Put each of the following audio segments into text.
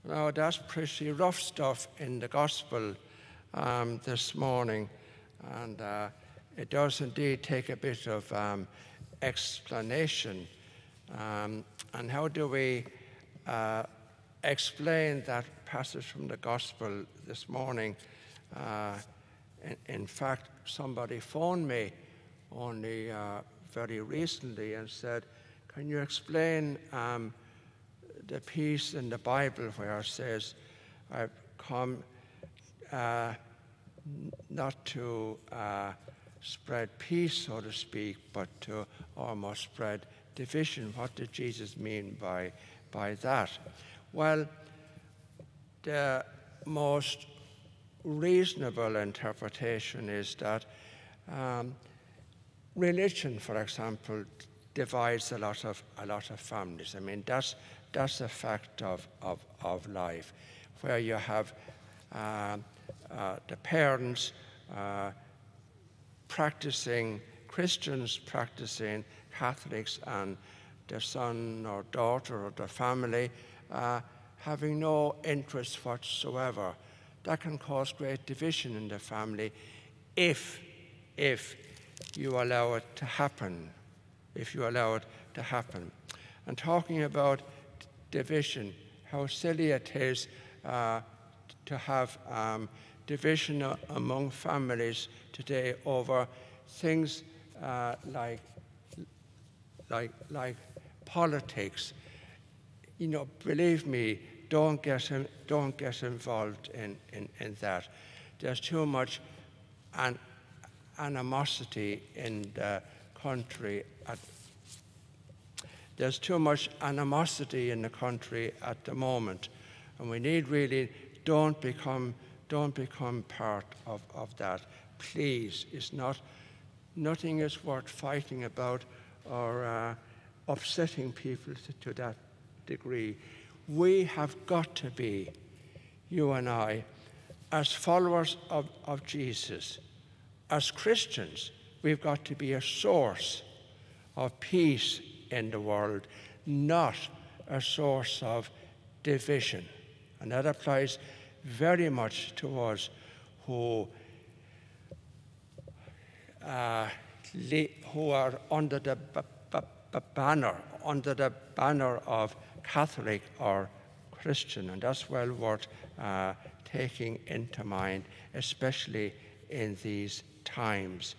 Now, that's pretty rough stuff in the gospel this morning, and it does indeed take a bit of explanation. And how do we explain that passage from the gospel this morning? In fact, somebody phoned me only very recently and said, can you explain the piece in the Bible where it says, I've come not to spread peace, so to speak, but to almost spread division. What did Jesus mean by that? Well, the most reasonable interpretation is that religion, for example, divides a lot of families. I mean, that's a fact of life, where you have the parents practicing Christians, practicing Catholics, and their son or daughter or their family having no interest whatsoever. That can cause great division in the family if you allow it to happen. If you allow it to happen. And talking about division, how silly it is to have division among families today over things like politics. You know, believe me, don't get involved in that. There's too much animosity in the country. There's too much animosity in the country at the moment, and we need really don't become part of that. Please, it's nothing is worth fighting about or upsetting people to that degree. We have got to be, you and I, as followers of Jesus, as Christians, we've got to be a source of peace in the world, not a source of division. And that applies very much to us who are under the banner of Catholic or Christian, and that's well worth taking into mind, especially in these times.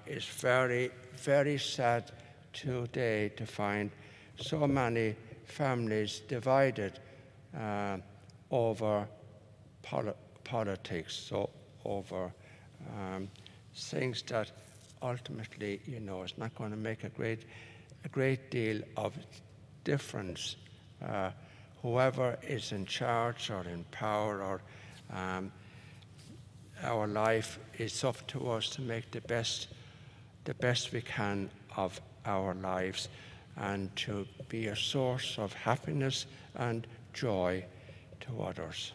It's very, very sad today to find so many families divided over politics, so over things that ultimately, you know, it's not going to make a great deal of difference. Whoever is in charge or in power, or our life, is up to us to make the best we can of our lives, and to be a source of happiness and joy to others.